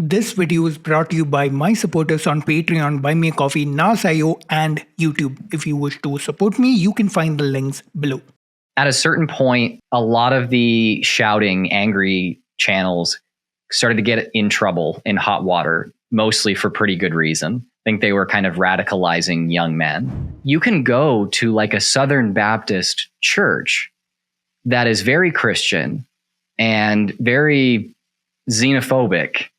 This video is brought to you by my supporters on Patreon, Buy Me a Coffee, Nas.io, and YouTube. If you wish to support me, you can find the links below. At a certain point, a lot of the shouting, angry channels started to get in trouble in hot water, mostly for pretty good reason. I think they were kind of radicalizing young men. You can go to like a Southern Baptist church that is very Christian and very xenophobic,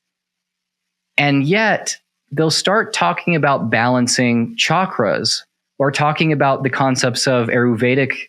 and yet they'll start talking about balancing chakras or talking about the concepts of Ayurvedic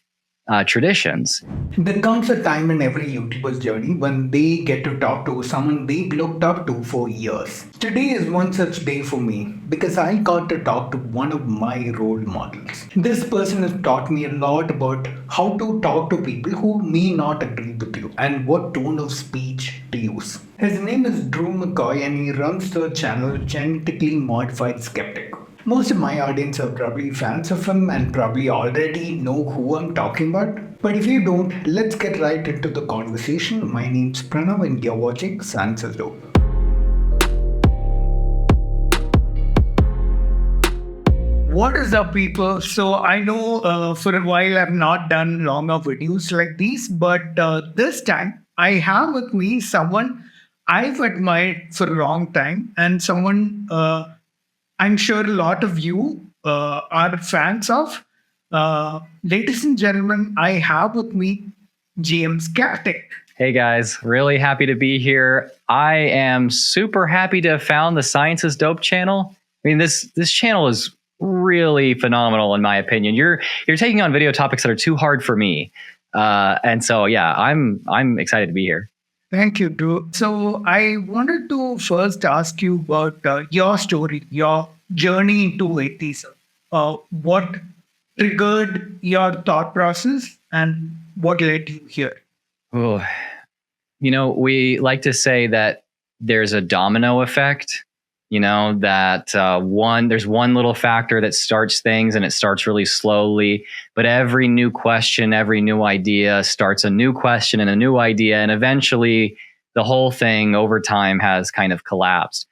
traditions. There comes a time in every YouTuber's journey when they get to talk to someone they looked up to for years. Today is one such day for me because I got to talk to one of my role models. This person has taught me a lot about how to talk to people who may not agree with you and what tone of speech to use. His name is Drew McCoy and he runs the channel Genetically Modified Skeptic. Most of my audience are probably fans of him and probably already know who I'm talking about. But if you don't, let's get right into the conversation. My name's Pranav and you're watching Scienceisdope. What is up, people? So I know for a while I've not done longer videos like these, but this time I have with me someone I've admired for a long time and someone I'm sure a lot of you are fans of. Ladies and gentlemen, I have with me GM Skeptic. Hey guys, really happy to be here. I am super happy to have found the Science is Dope channel. I mean, this channel is really phenomenal in my opinion. You're taking on video topics that are too hard for me, and so yeah, I'm excited to be here. Thank you, Drew. So I wanted to first ask you about your story, your journey into atheism. What triggered your thought process and what led you here? Oh, we like to say that there's a domino effect. That there's one little factor that starts things and it starts really slowly, but every new question, every new idea starts a new question and a new idea. And eventually the whole thing over time has kind of collapsed.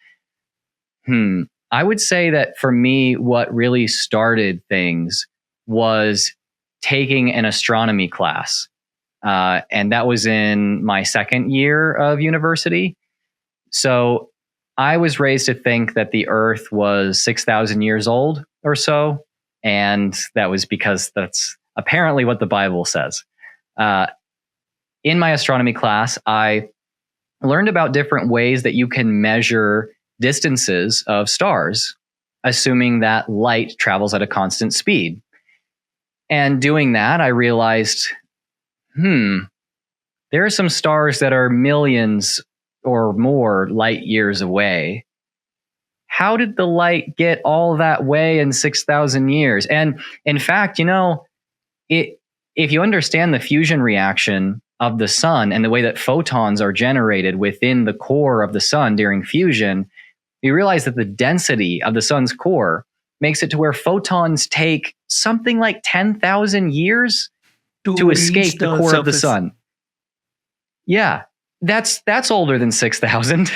I would say that for me, what really started things was taking an astronomy class. And that was in my second year of university. So I was raised to think that the Earth was 6,000 years old or so, and that was because that's apparently what the Bible says. In my astronomy class, I learned about different ways that you can measure distances of stars, assuming that light travels at a constant speed. And doing that, I realized, there are some stars that are millions or more light years away. How did the light get all that way in 6,000 years? And in fact, if you understand the fusion reaction of the sun and the way that photons are generated within the core of the sun during fusion, you realize that the density of the sun's core makes it to where photons take something like 10,000 years to escape the core of the sun. Yeah. That's older than 6,000.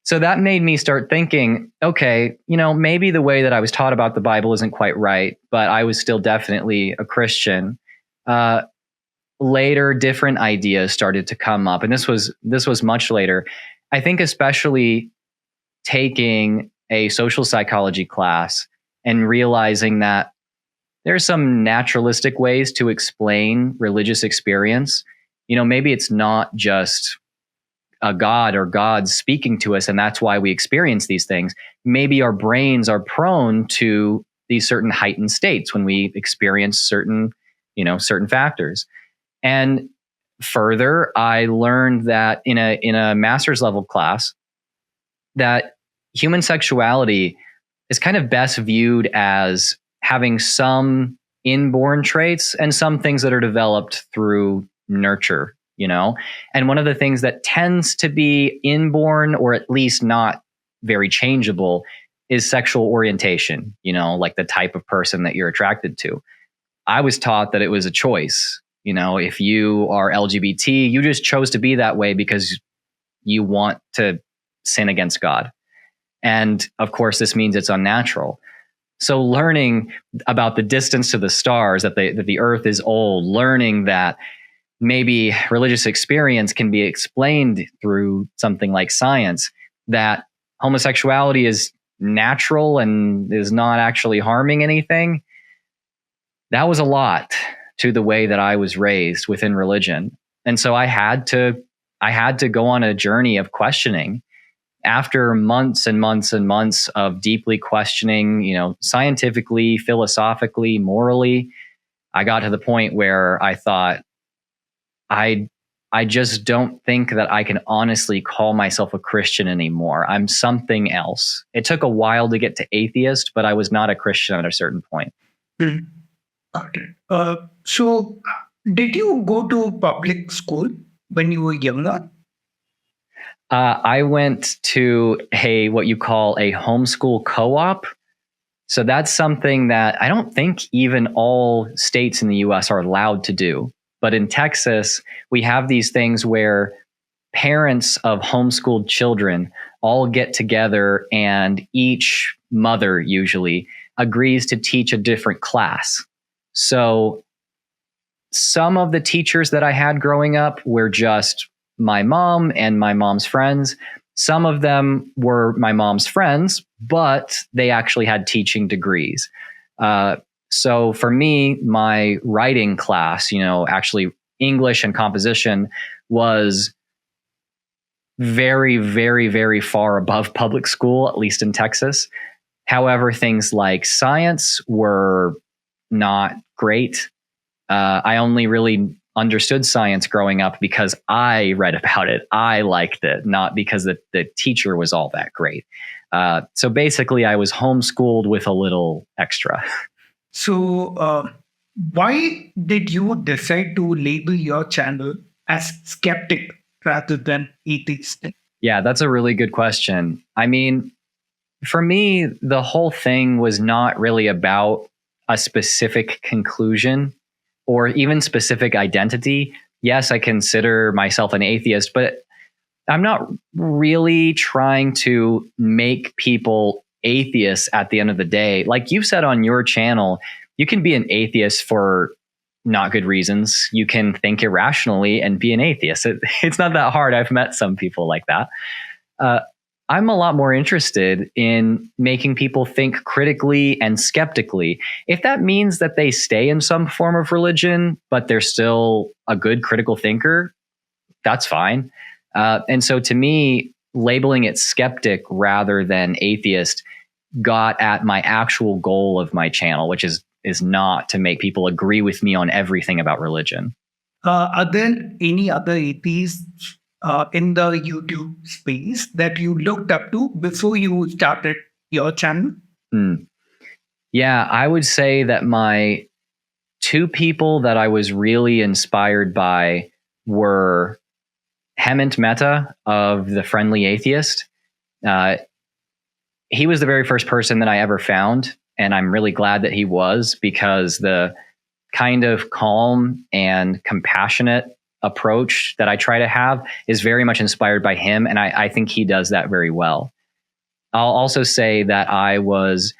So that made me start thinking, okay, maybe the way that I was taught about the Bible isn't quite right, but I was still definitely a Christian. Later, different ideas started to come up, and this was much later. I think especially taking a social psychology class and realizing that there's some naturalistic ways to explain religious experience. Maybe it's not just a God or gods speaking to us, and that's why we experience these things. Maybe our brains are prone to these certain heightened states when we experience certain factors. And further, I learned that in a master's level class that human sexuality is kind of best viewed as having some inborn traits and some things that are developed through nurture, and one of the things that tends to be inborn or at least not very changeable is sexual orientation, like the type of person that you're attracted to. I was taught that it was a choice. If you are LGBT, you just chose to be that way because you want to sin against God. And of course, this means it's unnatural. So learning about the distance to the stars, that the earth is old, learning that maybe religious experience can be explained through something like science, that homosexuality is natural and is not actually harming anything. That was a lot to the way that I was raised within religion. And so I had to go on a journey of questioning. After months and months and months of deeply questioning, scientifically, philosophically, morally, I got to the point where I thought, I just don't think that I can honestly call myself a Christian anymore. I'm something else. It took a while to get to atheist, but I was not a Christian at a certain point. Hmm. Okay. So, did you go to public school when you were younger? I went to what you call a homeschool co-op. So that's something that I don't think even all states in the US are allowed to do. But in Texas, we have these things where parents of homeschooled children all get together, and each mother usually agrees to teach a different class. So some of the teachers that I had growing up were just my mom and my mom's friends. Some of them were my mom's friends, but they actually had teaching degrees. So for me, my writing class, actually English and composition, was very, very, very far above public school, at least in Texas. However, things like science were not great. I only really understood science growing up because I read about it. I liked it, not because the teacher was all that great. So basically, I was homeschooled with a little extra. So, why did you decide to label your channel as skeptic rather than atheist? Yeah, that's a really good question. I mean, for me, the whole thing was not really about a specific conclusion or even specific identity. Yes, I consider myself an atheist, but I'm not really trying to make people atheists at the end of the day. Like you said on your channel, you can be an atheist for not good reasons. You can think irrationally and be an atheist. It's not that hard. I've met some people like that. I'm a lot more interested in making people think critically and skeptically. If that means that they stay in some form of religion, but they're still a good critical thinker, that's fine. And so to me, labeling it skeptic rather than atheist got at my actual goal of my channel, which is not to make people agree with me on everything about religion. Are there any other atheists in the YouTube space that you looked up to before you started your channel? Yeah, I would say that my two people that I was really inspired by were Hemant Mehta of The Friendly Atheist. He was the very first person that I ever found, and I'm really glad that he was, because the kind of calm and compassionate approach that I try to have is very much inspired by him, and I think he does that very well. I'll also say that I was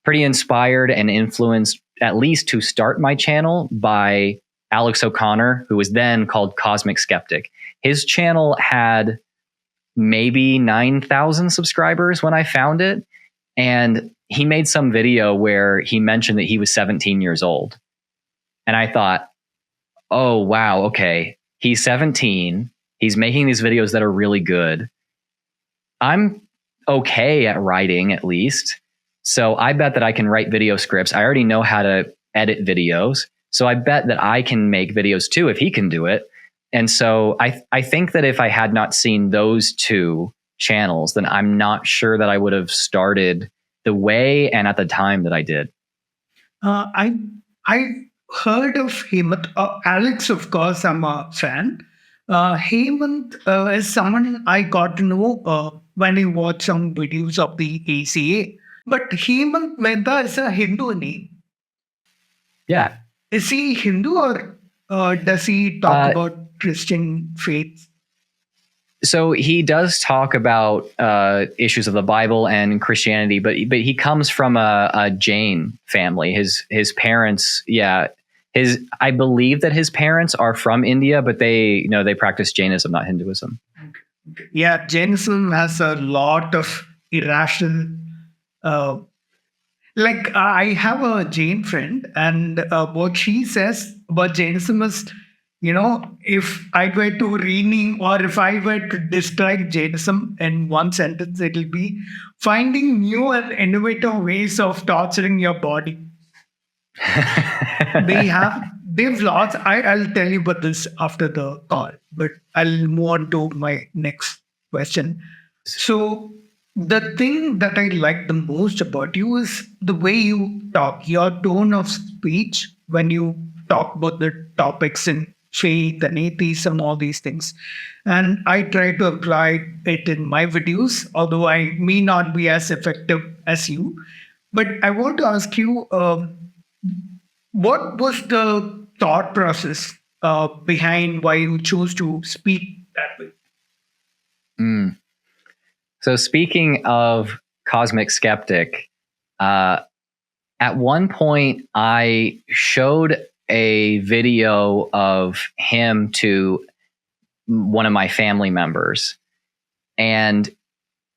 pretty inspired and influenced, at least to start my channel, by Alex O'Connor, who was then called Cosmic Skeptic. His channel had maybe 9,000 subscribers when I found it. And he made some video where he mentioned that he was 17 years old. And I thought, oh, wow, okay. He's 17. He's making these videos that are really good. I'm okay at writing, at least. So I bet that I can write video scripts. I already know how to edit videos. So I bet that I can make videos too if he can do it. And so I think that if I had not seen those two channels, then I'm not sure that I would have started the way and at the time that I did. I heard of Hemant. Alex, of course, I'm a fan. Hemant is someone I got to know when I watched some videos of the ACA. But Hemant Mehta is a Hindu name. Yeah. Is he Hindu, or does he talk about Christian faith? So he does talk about issues of the Bible and Christianity, but he comes from a Jain family. His parents, I believe that his parents are from India, but they practice Jainism, not Hinduism. Yeah, Jainism has a lot of irrational. I have a Jain friend, and what she says about Jainism is, if I were to rename or if I were to describe Jainism in one sentence, it'll be finding new and innovative ways of torturing your body. They've lots. I'll tell you about this after the call, but I'll move on to my next question. So the thing that I like the most about you is the way you talk, your tone of speech when you talk about the topics in faith and atheism, all these things. And I try to apply it in my videos, although I may not be as effective as you. But I want to ask you, what was the thought process behind why you chose to speak that way? So speaking of Cosmic Skeptic, at one point I showed a video of him to one of my family members, and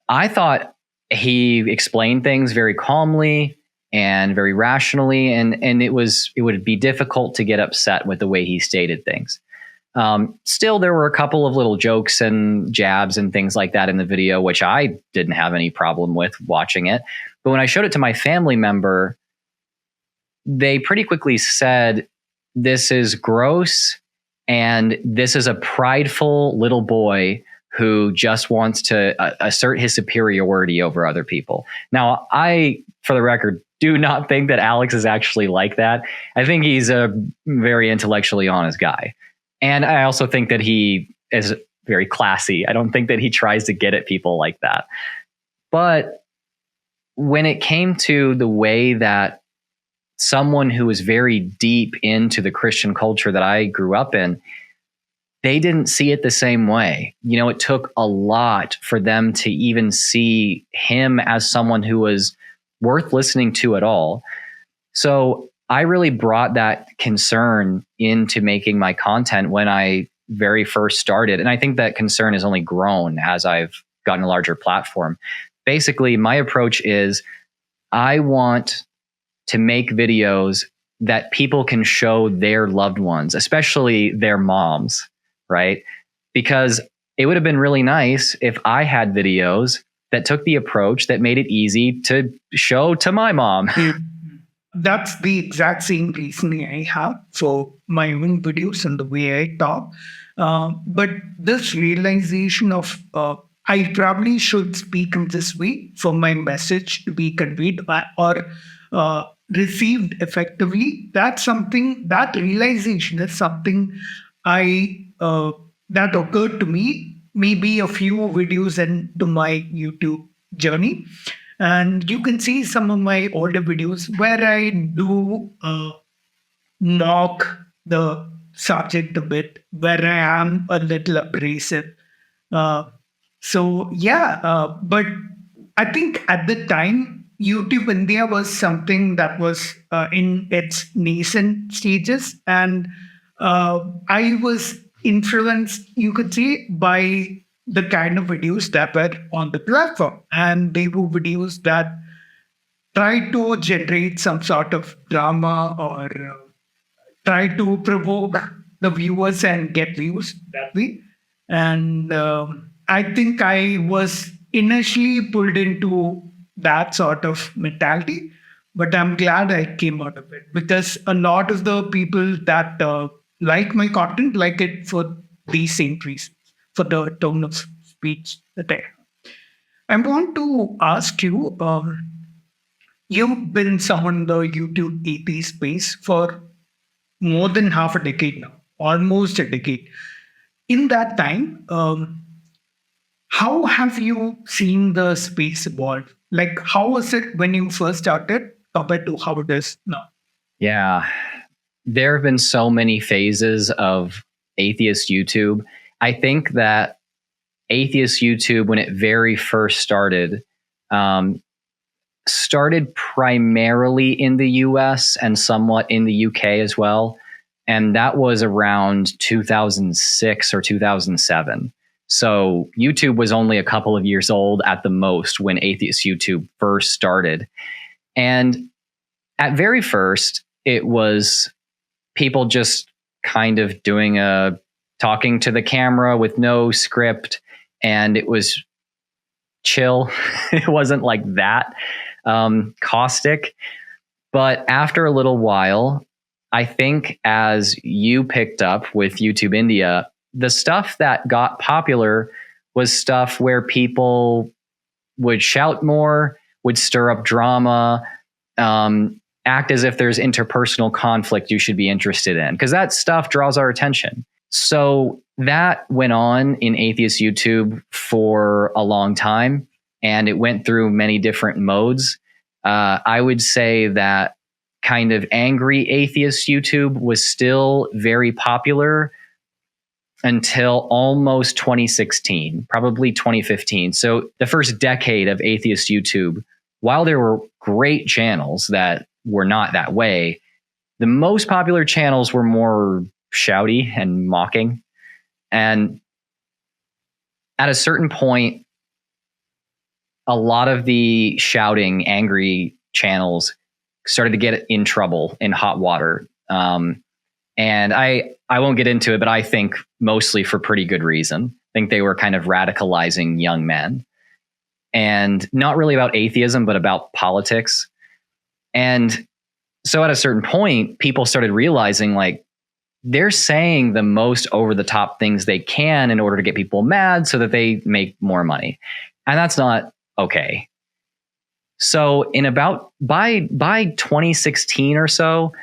I thought he explained things very calmly and very rationally, and it would be difficult to get upset with the way he stated things. Still, there were a couple of little jokes and jabs and things like that in the video, which I didn't have any problem with watching it. But when I showed it to my family member, they pretty quickly said, "This is gross, and this is a prideful little boy who just wants to assert his superiority over other people." Now, I, for the record, do not think that Alex is actually like that. I think he's a very intellectually honest guy. And I also think that he is very classy. I don't think that he tries to get at people like that. But when it came to the way that someone who was very deep into the Christian culture that I grew up in, they didn't see it the same way. It took a lot for them to even see him as someone who was worth listening to at all. So I really brought that concern into making my content when I very first started. And I think that concern has only grown as I've gotten a larger platform. Basically, my approach is I want to make videos that people can show their loved ones, especially their moms, right? Because it would have been really nice if I had videos that took the approach that made it easy to show to my mom. That's the exact same reasoning I have for my own videos and the way I talk. But this realization of I probably should speak in this way for my message to be conveyed or received effectively, that realization is something that occurred to me maybe a few videos into my YouTube journey. And you can see some of my older videos where I do knock the subject a bit, where I am a little abrasive. But I think at the time, YouTube India was something that was in its nascent stages. And I was influenced, you could say, by the kind of videos that were on the platform. And they were videos that try to generate some sort of drama or try to provoke the viewers and get views that way. And I think I was initially pulled into that sort of mentality, but I'm glad I came out of it because a lot of the people that like my content like it for these same reasons, for the tone of speech that I have. I want to ask you, you've been someone in the YouTube EP space for more than half a decade now, almost a decade. In that time, how have you seen the space evolve? Like, how was it when you first started compared to how it is now? Yeah, there have been so many phases of atheist YouTube. I think that Atheist YouTube, when it very first started, started primarily in the US and somewhat in the UK as well. And that was around 2006 or 2007. So YouTube was only a couple of years old at the most when Atheist YouTube first started. And at very first, it was people just kind of doing talking to the camera with no script, and it was chill. It wasn't like that caustic. But after a little while, I think as you picked up with YouTube India, the stuff that got popular was stuff where people would shout more, would stir up drama, act as if there's interpersonal conflict you should be interested in, because that stuff draws our attention. So that went on in Atheist YouTube for a long time, and it went through many different modes. I would say that kind of angry Atheist YouTube was still very popular until almost 2016, probably 2015. So the first decade of Atheist YouTube, while there were great channels that were not that way, the most popular channels were more shouty and mocking. And at a certain point, a lot of the shouting, angry channels started to get in trouble, in hot water. And I won't get into it, but I think mostly for pretty good reason. I think they were kind of radicalizing young men, and not really about atheism, but about politics. And so at a certain point, people started realizing, like, they're saying the most over the top things they can in order to get people mad so that they make more money. And that's not okay. So by 2016 or so,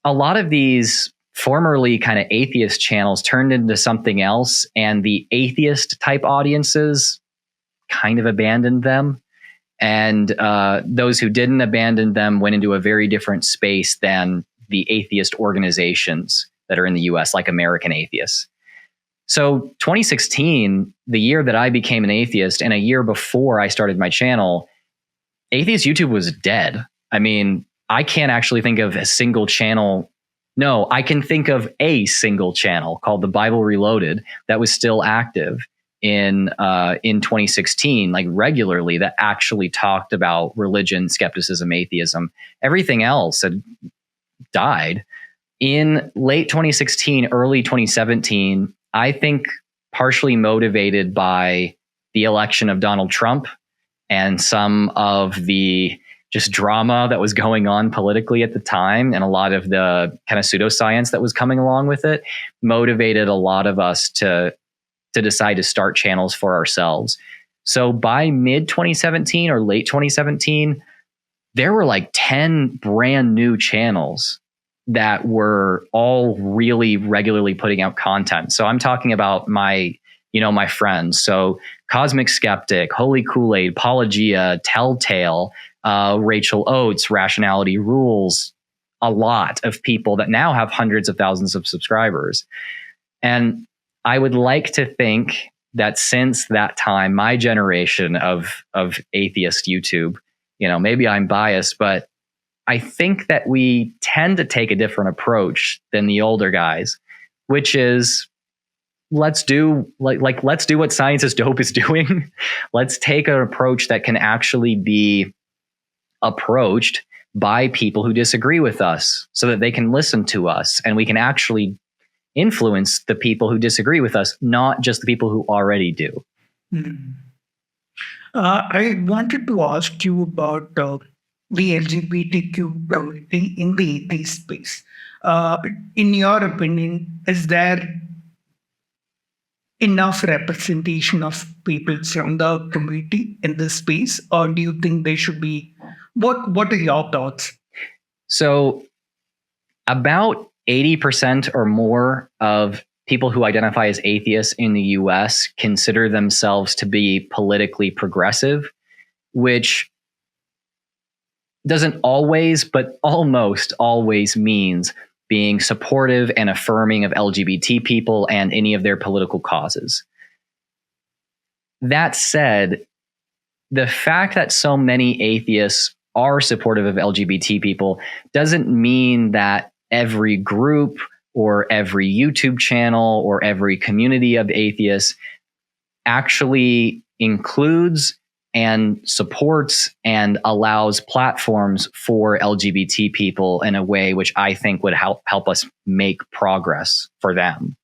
a lot of these formerly kind of atheist channels turned into something else, and the atheist type audiences kind of abandoned them. And those who didn't abandon them went into a very different space than the atheist organizations that are in the US, like American Atheists. So 2016, the year that I became an atheist, and a year before I started my channel, Atheist YouTube was dead. I mean, I can't actually think of a single channel. No, I can think of a single channel called The Bible Reloaded that was still active in 2016, like regularly, that actually talked about religion, skepticism, atheism. Everything else had died. In late 2016, early 2017, I think partially motivated by the election of Donald Trump and some of the just drama that was going on politically at the time, and a lot of the kind of pseudoscience that was coming along with it, motivated a lot of us to decide to start channels for ourselves. So by mid 2017 or late 2017, there were like 10 brand new channels that were all really regularly putting out content. So I'm talking about my friends. So Cosmic Skeptic, Holy Kool-Aid, Apologia, Telltale, Rachel Oates, Rationality Rules, a lot of people that now have hundreds of thousands of subscribers. And I would like to think that since that time, my generation of atheist YouTube, maybe I'm biased, but I think that we tend to take a different approach than the older guys, which is let's do what Science is Dope is doing. Let's take an approach that can actually be approached by people who disagree with us so that they can listen to us, and we can actually influence the people who disagree with us, not just the people who already do. I wanted to ask you about the LGBTQ community in the atheist space. In your opinion, is there enough representation of people from the community in this space, or do you think they should be? What are your thoughts? So about 80% or more of people who identify as atheists in the US consider themselves to be politically progressive, which doesn't always, but almost always means being supportive and affirming of LGBT people and any of their political causes. that said, the fact that so many atheists are supportive of LGBT people doesn't mean that every group or every YouTube channel or every community of atheists actually includes and supports and allows platforms for LGBT people in a way which I think would help us make progress for them.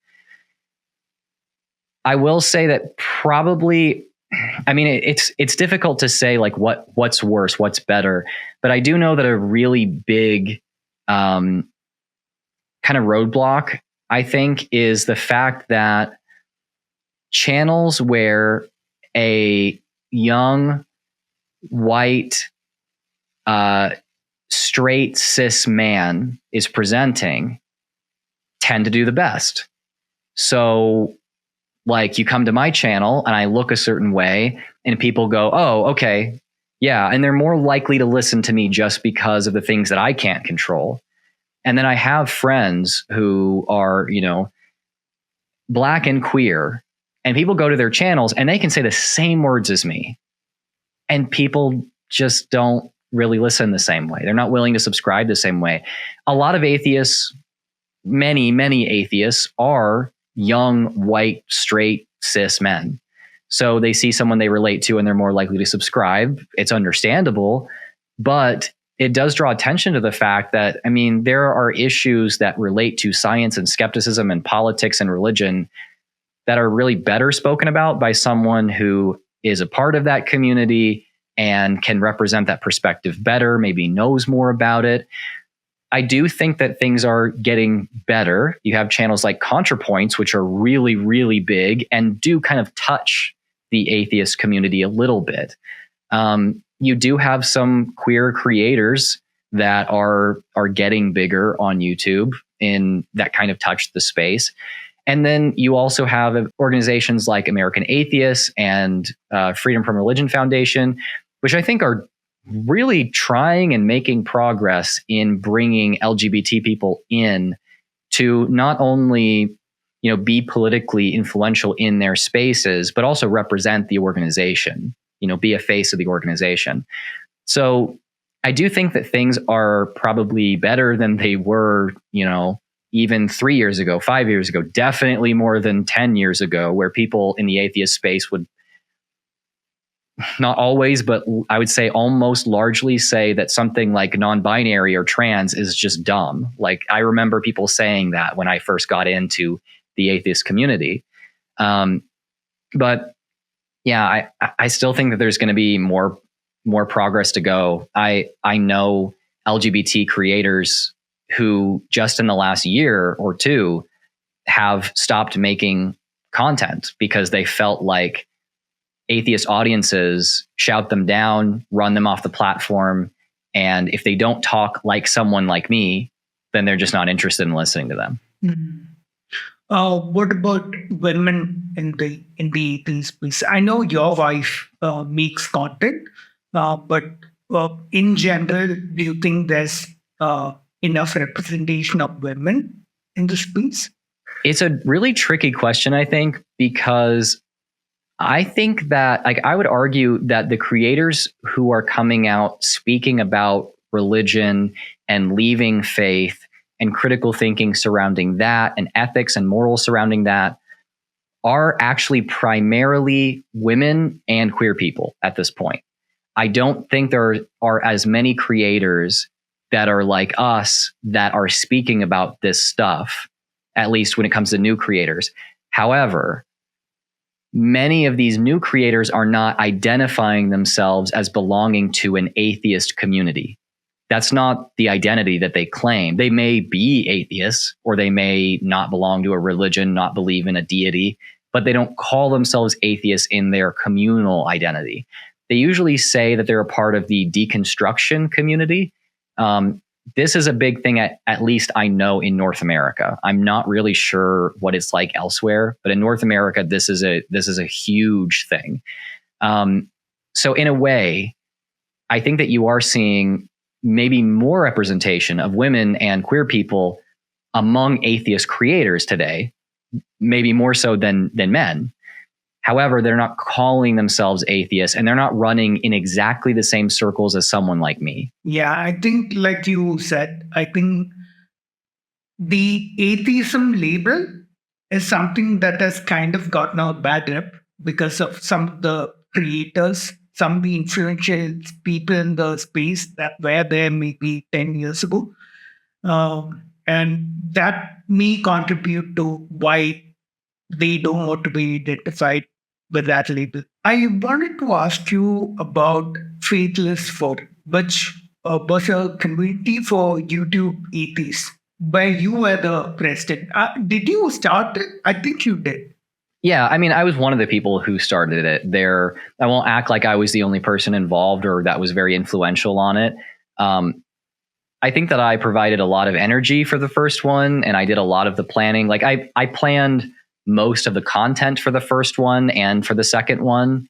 I will say that probably, I mean, it's difficult to say like what's worse, what's better, but I do know that a really big kind of roadblock, I think, is the fact that channels where a young, white, straight, cis man is presenting tend to do the best. So, like, you come to my channel and I look a certain way and people go, oh, okay, yeah. And they're more likely to listen to me just because of the things that I can't control. And then I have friends who are, Black and queer, and people go to their channels and they can say the same words as me. And people just don't really listen the same way. They're not willing to subscribe the same way. A lot of atheists, many atheists, are young, white, straight, cis men. So they see someone they relate to and they're more likely to subscribe. It's understandable, but it does draw attention to the fact that, I mean, there are issues that relate to science and skepticism and politics and religion that are really better spoken about by someone who is a part of that community and can represent that perspective better, maybe knows more about it. I do think that things are getting better. You have channels like ContraPoints, which are really, really big and do kind of touch the atheist community a little bit. You do have some queer creators that are getting bigger on YouTube in that kind of touch the space. And then you also have organizations like American Atheists and Freedom from Religion Foundation, which I think are really trying and making progress in bringing LGBT people in to not only, be politically influential in their spaces, but also represent the organization, be a face of the organization. So I do think that things are probably better than they were, even 3 years ago, 5 years ago, definitely more than 10 years ago, where people in the atheist space would not always, but I would say almost largely say that something like non-binary or trans is just dumb. Like, I remember people saying that when I first got into the atheist community. But yeah, I still think that there's going to be more progress to go. I know LGBT creators who just in the last year or two have stopped making content because they felt like atheist audiences shout them down, run them off the platform. And if they don't talk like someone like me, then they're just not interested in listening to them. Mm-hmm. What about women in the atheist space? I know your wife makes content, but in general, do you think there's enough representation of women in the space? It's a really tricky question, I think, because I think that, like, I would argue that the creators who are coming out speaking about religion and leaving faith and critical thinking surrounding that and ethics and morals surrounding that are actually primarily women and queer people at this point. I don't think there are as many creators that are like us that are speaking about this stuff, at least when it comes to new creators. However, many of these new creators are not identifying themselves as belonging to an atheist community. That's not the identity that they claim. They may be atheists, or they may not belong to a religion, not believe in a deity, but they don't call themselves atheists in their communal identity. They usually say that they're a part of the deconstruction community. This is a big thing, at least I know, in North America. I'm not really sure what it's like elsewhere, but in North America, this is a huge thing. So in a way, I think that you are seeing maybe more representation of women and queer people among atheist creators today, maybe more so than men. However, they're not calling themselves atheists, and they're not running in exactly the same circles as someone like me. Yeah, I think, like you said, I think the atheism label is something that has kind of gotten a bad rep because of some of the creators, some of the influential people in the space that were there maybe 10 years ago. And that may contribute to why they don't want to be identified with that label. I wanted to ask you about Faithless Forum, which was a community for YouTube atheists, where you were the president. Did you start it? I think you did. Yeah, I mean, I was one of the people who started it. I won't act like I was the only person involved or that was very influential on it. I think that I provided a lot of energy for the first one, and I did a lot of the planning. Like I planned most of the content for the first one and for the second one.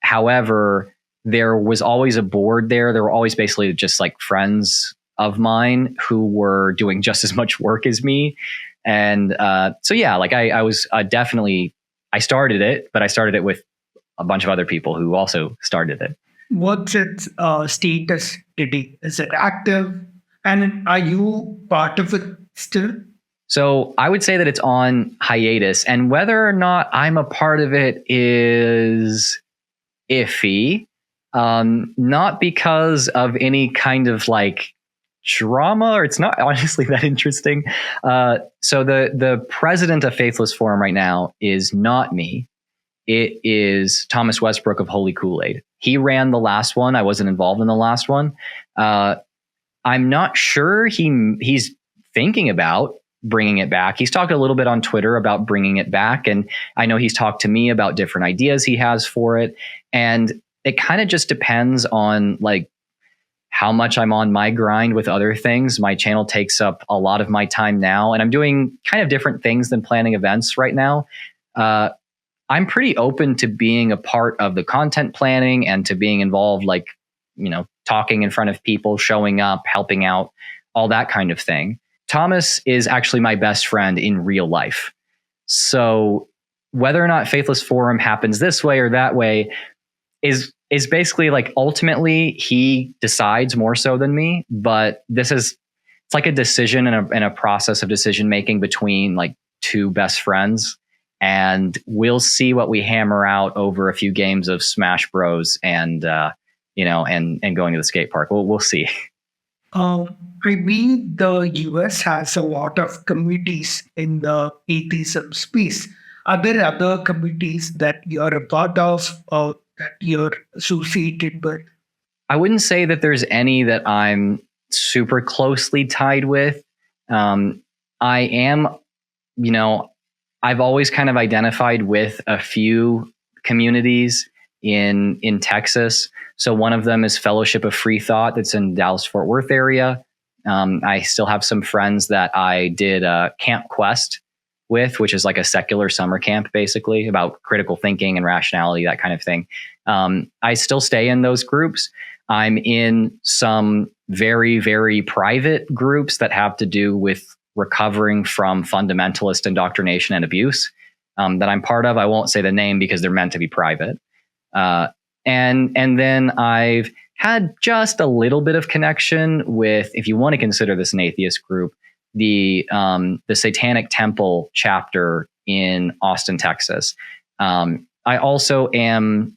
However, there was always a board there. There were always basically just like friends of mine who were doing just as much work as me. And so, yeah, like I was definitely, I started it, but I started it with a bunch of other people who also started it. What's its status today? Is it active? And are you part of it still? So I would say that it's on hiatus, and whether or not I'm a part of it is iffy. Not because of any kind of like drama, or it's not honestly that interesting. So the president of Faithless Forum right now is not me. It is Thomas Westbrook of Holy Kool-Aid. He ran the last one. I wasn't involved in the last one. I'm not sure he's thinking about bringing it back. He's talked a little bit on Twitter about bringing it back. And I know he's talked to me about different ideas he has for it. And it kind of just depends on like how much I'm on my grind with other things. My channel takes up a lot of my time now, and I'm doing kind of different things than planning events right now. I'm pretty open to being a part of the content planning and to being involved, like, talking in front of people, showing up, helping out, all that kind of thing. Thomas is actually my best friend in real life. So whether or not Faithless Forum happens this way or that way is basically like ultimately he decides more so than me. But it's like a decision and a process of decision making between like two best friends. And we'll see what we hammer out over a few games of Smash Bros. And and going to the skate park. We'll see. I mean, the US has a lot of communities in the atheism space. Are there other communities that you're a part of or that you're associated with? I wouldn't say that there's any that I'm super closely tied with. I am, I've always kind of identified with a few communities in Texas. So one of them is Fellowship of Free Thought that's in Dallas-Fort Worth area. I still have some friends that I did Camp Quest with, which is like a secular summer camp, basically about critical thinking and rationality, that kind of thing. I still stay in those groups. I'm in some very, very private groups that have to do with recovering from fundamentalist indoctrination and abuse that I'm part of. I won't say the name because they're meant to be private. And then I've had just a little bit of connection with, if you want to consider this an atheist group, the Satanic Temple chapter in Austin, Texas. I also am,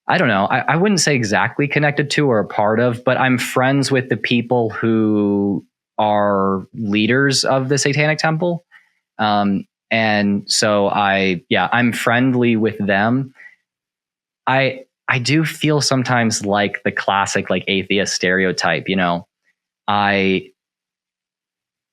I don't know, I wouldn't say exactly connected to or a part of, but I'm friends with the people who are leaders of the Satanic Temple. And so I'm friendly with them. I do feel sometimes like the classic like atheist stereotype, I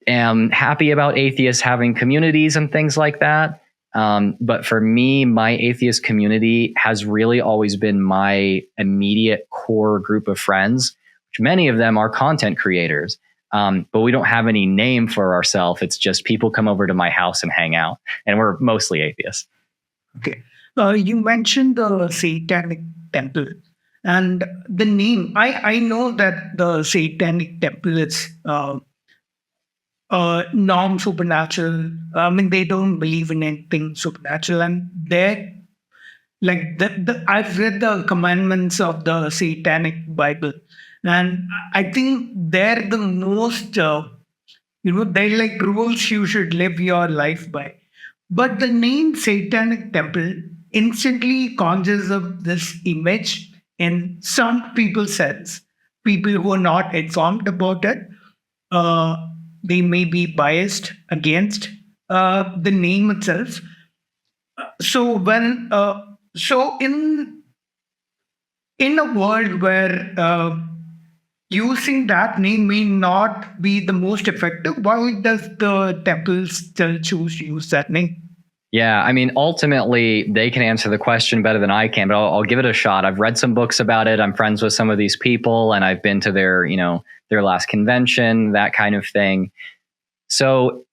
am happy about atheists having communities and things like that. But for me, my atheist community has really always been my immediate core group of friends, which many of them are content creators. But we don't have any name for ourselves. It's just people come over to my house and hang out, and we're mostly atheists. Okay. You mentioned the Satanic Temple and the name. I know that the Satanic Temple is non-supernatural. I mean, they don't believe in anything supernatural, and they're like I've read the commandments of the Satanic Bible, and I think they're the most they're like rules you should live your life by. But the name Satanic Temple instantly conjures up this image in some people's heads. People who are not informed about it, uh, they may be biased against the name itself. So when so in a world where using that name may not be the most effective, why does the temple still choose to use that name? Yeah, I mean, ultimately, they can answer the question better than I can, but I'll give it a shot. I've read some books about it. I'm friends with some of these people, and I've been to their, their last convention, that kind of thing. So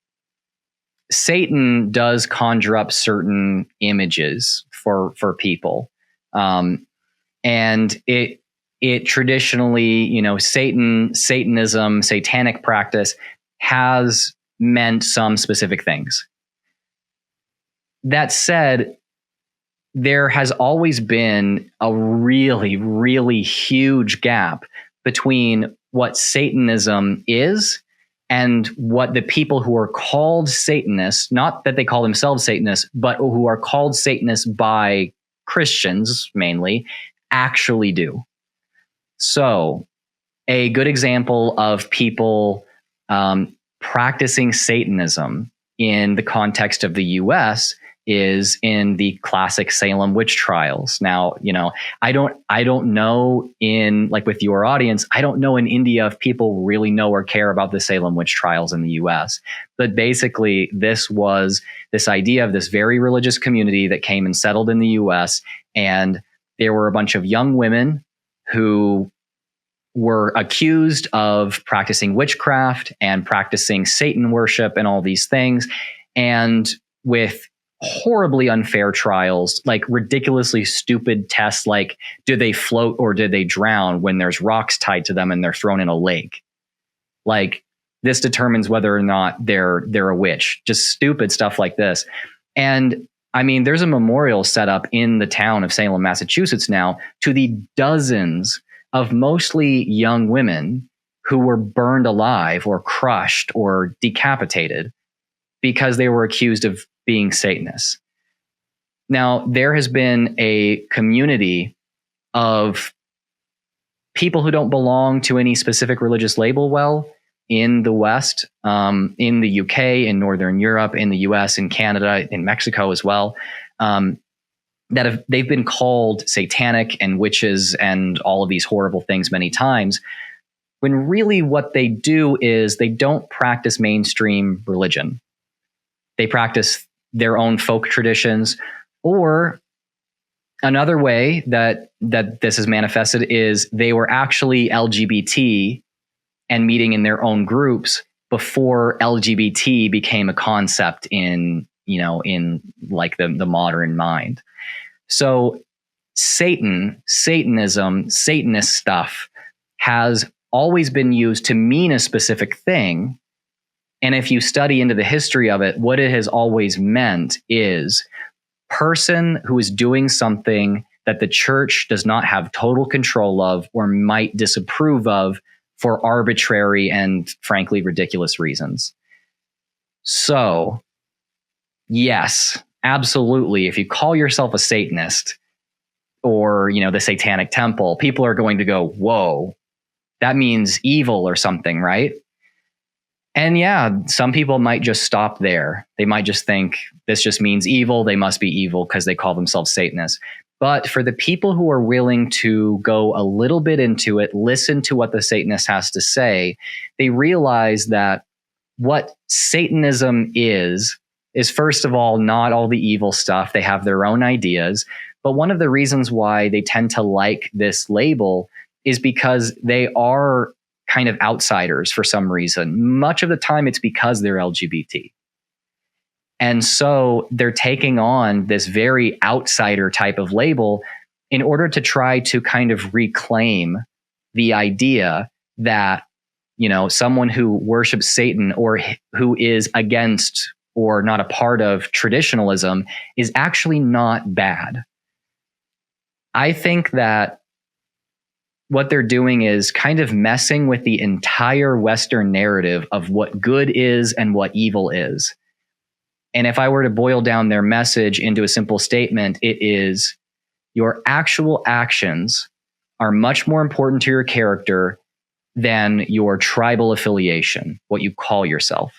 Satan does conjure up certain images for people, and it traditionally, Satanism, satanic practice has meant some specific things. That said, there has always been a really, really huge gap between what Satanism is and what the people who are called Satanists, not that they call themselves Satanists, but who are called Satanists by Christians mainly, actually do. So a good example of people practicing Satanism in the context of the US is in the classic Salem witch trials. Now, I don't know in, like, with your audience, I don't know in India if people really know or care about the Salem witch trials in the US. But basically, this was this idea of this very religious community that came and settled in the US. And there were a bunch of young women who were accused of practicing witchcraft and practicing Satan worship and all these things. And with horribly unfair trials, like ridiculously stupid tests, like do they float or did they drown when there's rocks tied to them and they're thrown in a lake? Like, this determines whether or not they're a witch. Just stupid stuff like this. And I mean, there's a memorial set up in the town of Salem, Massachusetts now to the dozens of mostly young women who were burned alive or crushed or decapitated because they were accused of being Satanists. Now, there has been a community of people who don't belong to any specific religious label in the West, in the UK, in Northern Europe, in the US, in Canada, in Mexico as well, they've been called satanic and witches and all of these horrible things many times, when really what they do is they don't practice mainstream religion. They practice their own folk traditions. Or another way that this is manifested is they were actually LGBT and meeting in their own groups before LGBT became a concept in like the modern mind. So Satanism, Satanist stuff has always been used to mean a specific thing. And if you study into the history of it, what it has always meant is person who is doing something that the church does not have total control of or might disapprove of for arbitrary and frankly ridiculous reasons. So, yes, absolutely. If you call yourself a Satanist or, the Satanic Temple, people are going to go, whoa, that means evil or something, right? And yeah, some people might just stop there. They might just think this just means evil. They must be evil because they call themselves Satanists. But for the people who are willing to go a little bit into it, listen to what the Satanist has to say, they realize that what Satanism is first of all, not all the evil stuff. They have their own ideas. But one of the reasons why they tend to like this label is because they are kind of outsiders for some reason. Much of the time it's because they're LGBT. And so they're taking on this very outsider type of label in order to try to kind of reclaim the idea that someone who worships Satan or who is against or not a part of traditionalism is actually not bad. I think that what they're doing is kind of messing with the entire Western narrative of what good is and what evil is. And if I were to boil down their message into a simple statement, it is your actual actions are much more important to your character than your tribal affiliation, what you call yourself.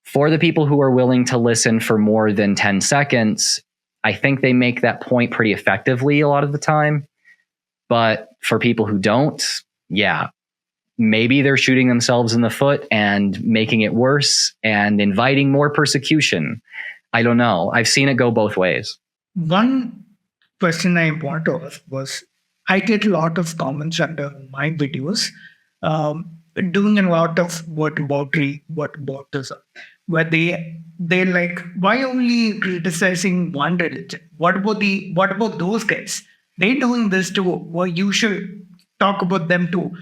For the people who are willing to listen for more than 10 seconds, I think they make that point pretty effectively a lot of the time. But for people who don't, yeah, maybe they're shooting themselves in the foot and making it worse and inviting more persecution. I don't know. I've seen it go both ways. One question I want to ask was, I get a lot of comments under my videos, doing a lot of whataboutery, whataboutism, where they're like, why only criticizing one religion? What about those guys? They're doing this too. Well, you should talk about them too.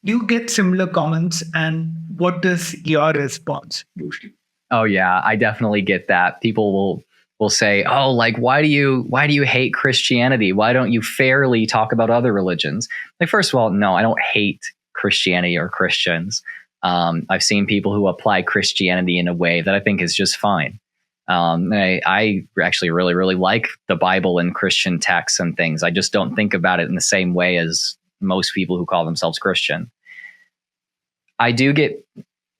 Do you get similar comments, and what is your response usually? Oh yeah, I definitely get that. People will say, "Oh, like why do you hate Christianity? Why don't you fairly talk about other religions?" Like, first of all, no, I don't hate Christianity or Christians. I've seen people who apply Christianity in a way that I think is just fine. I actually really, really like the Bible and Christian texts and things. I just don't think about it in the same way as most people who call themselves Christian. I do get,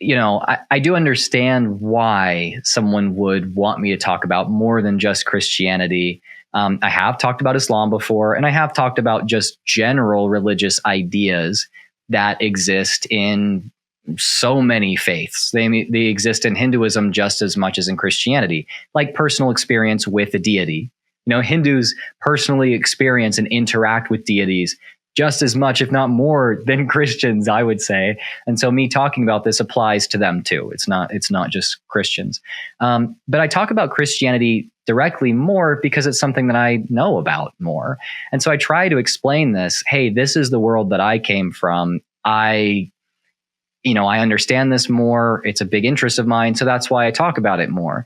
I do understand why someone would want me to talk about more than just Christianity. I have talked about Islam before, and I have talked about just general religious ideas that exist in so many faiths. They exist in Hinduism just as much as in Christianity, like personal experience with a deity. Hindus personally experience and interact with deities just as much, if not more, than Christians, I would say. And so me talking about this applies to them too. It's not just Christians. But I talk about Christianity directly more because it's something that I know about more. And so I try to explain this. Hey, this is the world that I came from. I understand this more. It's a big interest of mine. So that's why I talk about it more.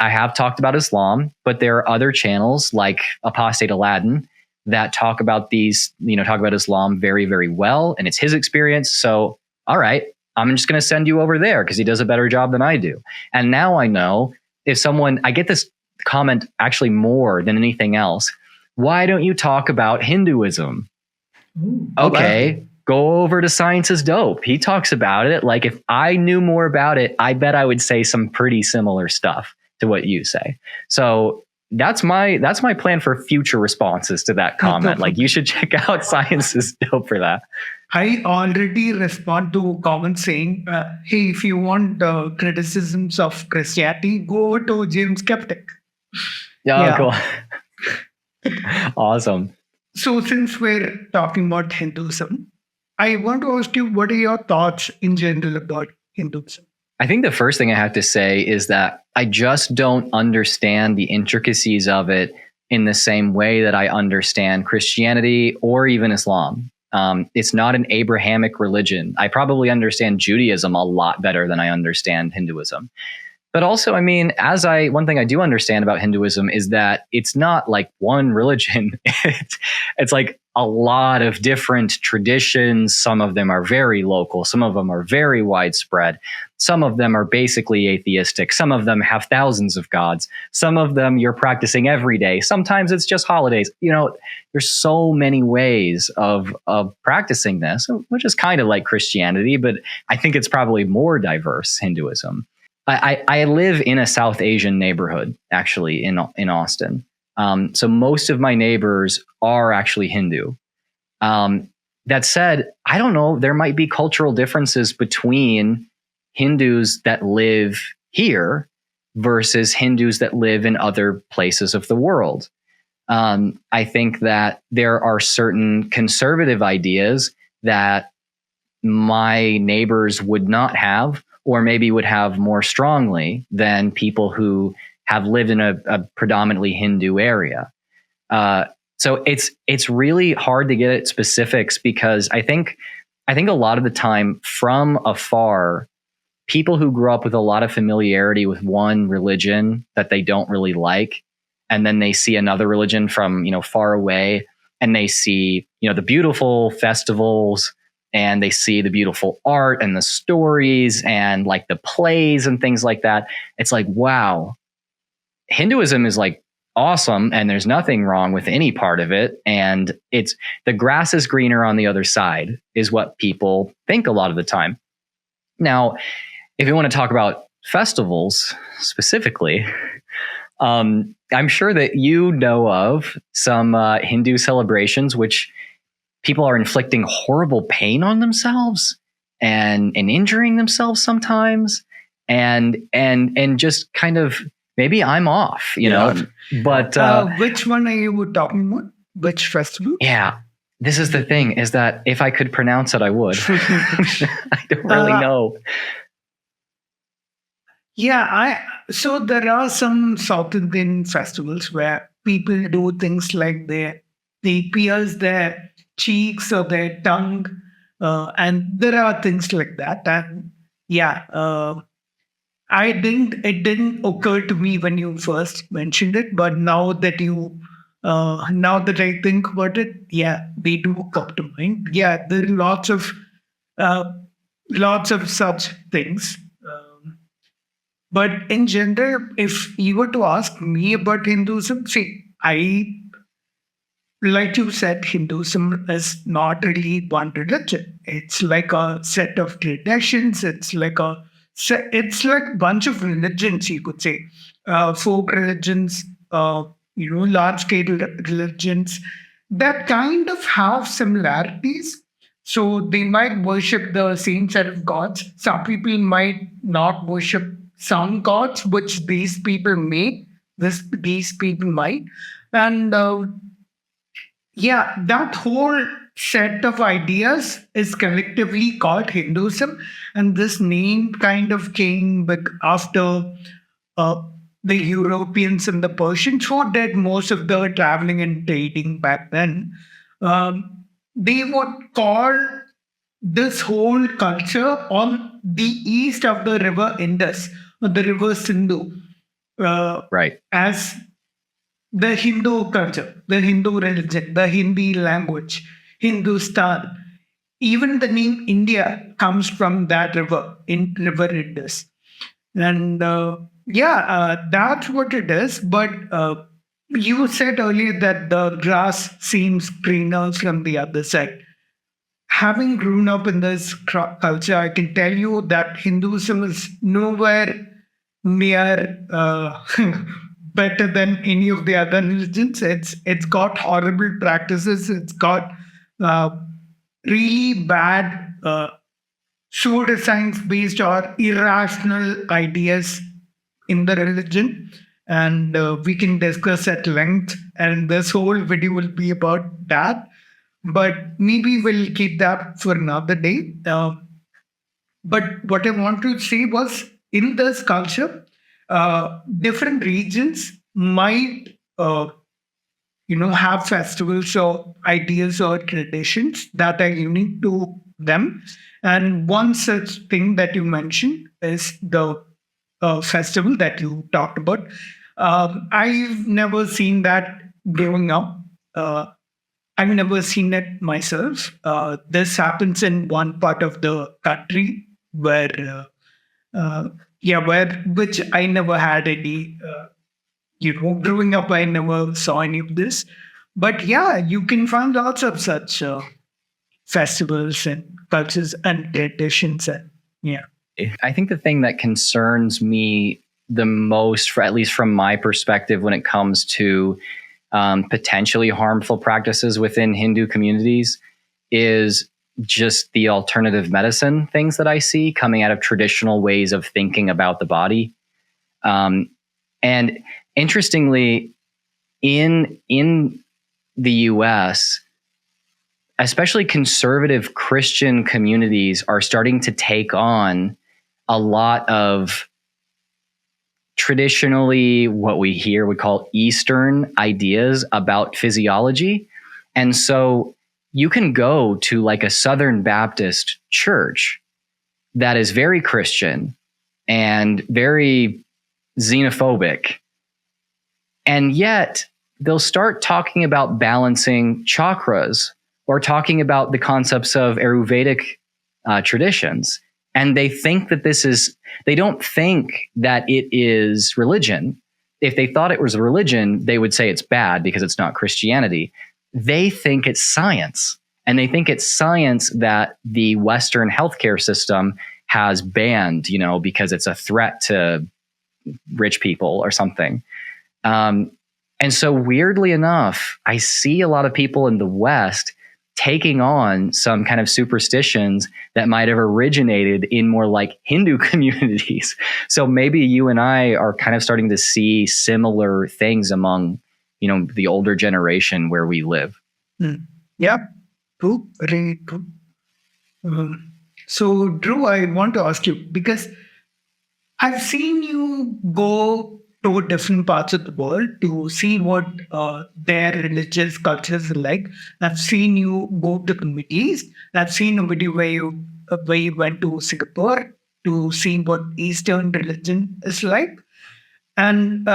I have talked about Islam, but there are other channels like Apostate Aladdin that talk about Islam very, very well. And it's his experience. So, all right, I'm just going to send you over there because he does a better job than I do. And now I know I get this comment actually more than anything else. Why don't you talk about Hinduism? Okay. Go over to Scienceisdope. He talks about it. Like, if I knew more about it, I bet I would say some pretty similar stuff to what you say. So that's my plan for future responses to that comment. Like, you should check out Scienceisdope for that. I already respond to comments saying, hey, if you want criticisms of Christianity, go over to James Skeptic. Yeah. Cool. Awesome. So since we're talking about Hinduism, I want to ask you, what are your thoughts in general about Hinduism? I think the first thing I have to say is that I just don't understand the intricacies of it in the same way that I understand Christianity or even Islam. It's not an Abrahamic religion. I probably understand Judaism a lot better than I understand Hinduism. But also, one thing I do understand about Hinduism is that it's not like one religion. It's like a lot of different traditions. Some of them are very local. Some of them are very widespread. Some of them are basically atheistic. Some of them have thousands of gods. Some of them you're practicing every day. Sometimes it's just holidays. There's so many ways of practicing this, which is kind of like Christianity, but I think it's probably more diverse, Hinduism. I live in a South Asian neighborhood, actually, in Austin. So most of my neighbors are actually Hindu. That said, I don't know, there might be cultural differences between Hindus that live here versus Hindus that live in other places of the world. I think that there are certain conservative ideas that my neighbors would not have, or maybe would have more strongly than people who have lived in a predominantly Hindu area. So it's really hard to get at specifics because I think I think a lot of the time from afar, people who grew up with a lot of familiarity with one religion that they don't really like, and then they see another religion from, far away, and they see, the beautiful festivals, and they see the beautiful art and the stories and like the plays and things like that. It's like, wow, Hinduism is like awesome, and there's nothing wrong with any part of it. And it's the grass is greener on the other side is what people think a lot of the time. Now, if you want to talk about festivals specifically, I'm sure that you know of some Hindu celebrations which people are inflicting horrible pain on themselves and injuring themselves sometimes, and just kind of, maybe I'm off, but which one are you talking about? Which festival? Yeah, this is the thing, is that if I could pronounce it, I would. I don't really know. Yeah, so there are some South Indian festivals where people do things like they pierce their cheeks or their tongue, and there are things like that. And yeah, it didn't occur to me when you first mentioned it, but now that I think about it, yeah, they do come to mind. Yeah, there are lots of such things. But in general, if you were to ask me about Hinduism, see, like you said, Hinduism is not really one religion. It's like a set of traditions. It's like a bunch of religions, you could say, folk religions, large scale religions that kind of have similarities. So they might worship the same set of gods. Some people might not worship some gods, which these people may. These people might, and yeah, that whole set of ideas is collectively called Hinduism, and this name kind of came after uh, the Europeans and the Persians, who did most of the traveling and trading back then. They would call this whole culture on the east of the river Indus, or the river Sindhu, Right. as the Hindu culture, the Hindu religion, the Hindi language, Hindustan. Even the name India comes from that river Indus. And that's what it is. But you said earlier that the grass seems greener from the other side. Having grown up in this culture, I can tell you that Hinduism is nowhere near better than any of the other religions. It's got horrible practices. It's got really bad pseudoscience based or irrational ideas in the religion, and we can discuss at length. And this whole video will be about that. But maybe we'll keep that for another day. But what I want to say was, in this culture, different regions might, have festivals or ideas or traditions that are unique to them. And one such thing that you mentioned is the festival that you talked about. I've never seen that growing up. I've never seen it myself. This happens in one part of the country where, which I never had any, growing up, I never saw any of this. But yeah, you can find lots of such festivals and cultures and traditions. And yeah. I think the thing that concerns me the most, at least from my perspective, when it comes to potentially harmful practices within Hindu communities, is just the alternative medicine things that I see coming out of traditional ways of thinking about the body. And interestingly, in the US, especially conservative Christian communities are starting to take on a lot of traditionally what we here would call Eastern ideas about physiology. And so you can go to like a Southern Baptist church that is very Christian and very xenophobic, and yet they'll start talking about balancing chakras or talking about the concepts of Ayurvedic traditions. And they think that they don't think that it is religion. If they thought it was a religion, they would say it's bad because it's not Christianity. They think it's science. And they think it's science that the Western healthcare system has banned, because it's a threat to rich people or something. And so weirdly enough, I see a lot of people in the West taking on some kind of superstitions that might have originated in more like Hindu communities. So maybe you and I are kind of starting to see similar things among, the older generation where we live. Yeah, true, very true. So, Drew, I want to ask you, because I've seen you go to different parts of the world to see what their religious cultures are like. I've seen you go to the Middle East. I've seen a video where you went to Singapore to see what Eastern religion is like. And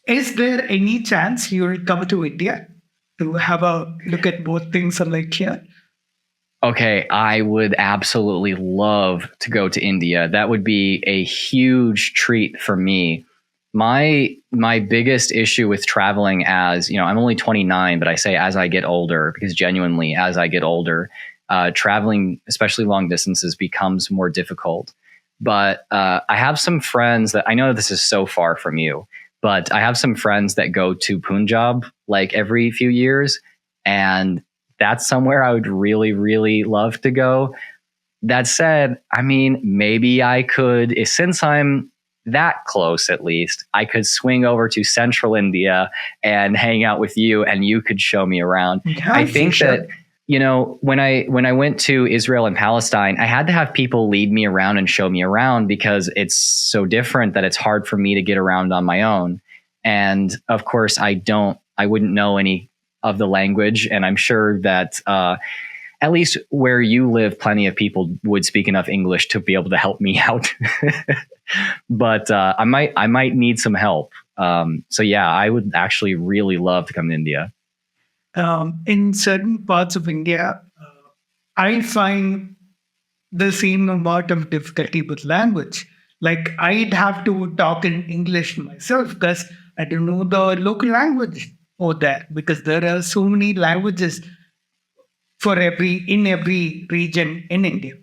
is there any chance you'll come to India to have a look at what things are like here? Okay, I would absolutely love to go to India. That would be a huge treat for me. My biggest issue with traveling, as I'm only 29, but I say as I get older, because genuinely as I get older, traveling, especially long distances, becomes more difficult. But I have some friends that I know this is so far from you, but I have some friends that go to Punjab like every few years, and that's somewhere I would really, really love to go. That said, maybe I could, since I'm that close, at least, I could swing over to central India and hang out with you, and you could show me around. Yeah, I think that, when I went to Israel and Palestine, I had to have people lead me around and show me around because it's so different that it's hard for me to get around on my own. And of course, I wouldn't know any of the language. And I'm sure that, at least where you live, plenty of people would speak enough English to be able to help me out. But I might need some help. So yeah, I would actually really love to come to India. In certain parts of India, I find the same amount of difficulty with language. Like I'd have to talk in English myself because I don't know the local language over there, because there are so many languages in every region in India.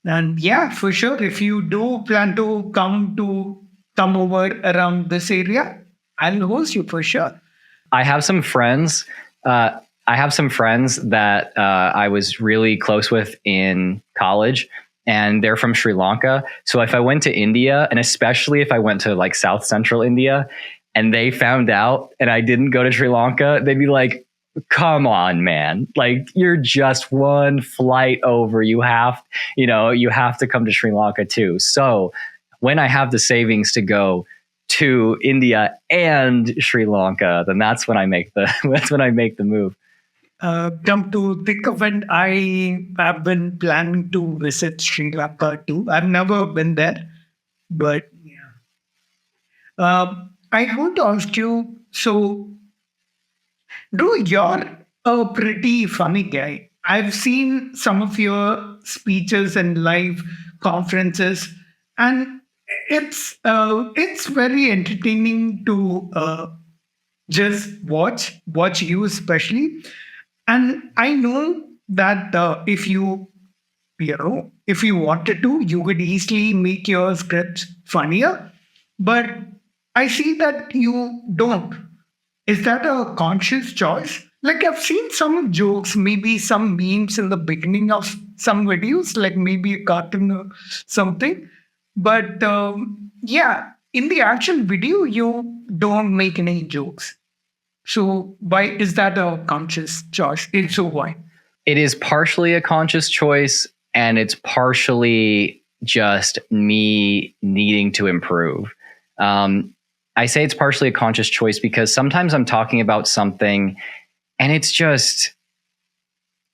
And yeah, for sure, if you do plan to come over around this area, I'll host you for sure. I have some friends. I have some friends that I was really close with in college, and they're from Sri Lanka. So if I went to India, and especially if I went to like South Central India, and they found out and I didn't go to Sri Lanka, they'd be like, come on, man. Like, you're just one flight over. You have to come to Sri Lanka too. So when I have the savings to go to India and Sri Lanka, then that's when I make the move. Come to think of it, I have been planning to visit Sri Lanka too. I've never been there, but yeah. I want to ask you, so Drew, you're a pretty funny guy. I've seen some of your speeches and live conferences, and it's very entertaining to just watch you especially. And I know that if you wanted to, you could easily make your scripts funnier, but I see that you don't. Is that a conscious choice? Like I've seen some jokes, maybe some memes in the beginning of some videos, like maybe a cartoon or something. But yeah, in the actual video, you don't make any jokes. So why is that a conscious choice? If so, why? It is partially a conscious choice, and it's partially just me needing to improve. I say it's partially a conscious choice because sometimes I'm talking about something and it's just,